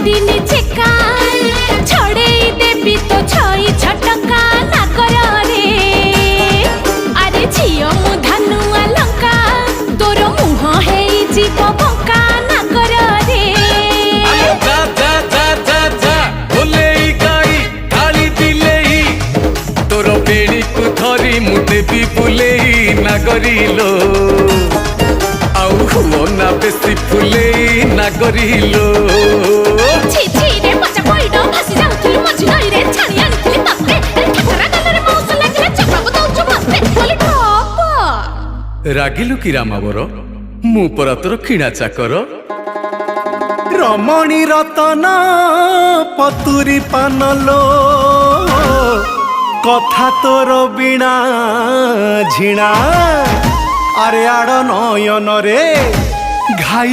दिनी चेका छड़े देवी तो छई छटका ना कर रे अरे झियो मु धनुआ लंका तोर मुह है जीव बंका ना कर रे जा जा जा जा जा बोले गाई गाली दिले तोर बेड़ी को धरी मुते भी बुले ना करिलो आउ हुओ ना बेसी फुले ना करिलो छि छि रे मजा पइडो भासी जाउथुलु मझी नई रे छाणी आनिथिलि तते ठकरा गलरे मौस लागिले चकराबो दउछु मस्ते बोली टप रागिलु कि रामावर मु परा तोर किणा चाकर रमणी रतन पतुरी पानलो कथा तोर बिना झिणा अरे आड़ नयन रे घाई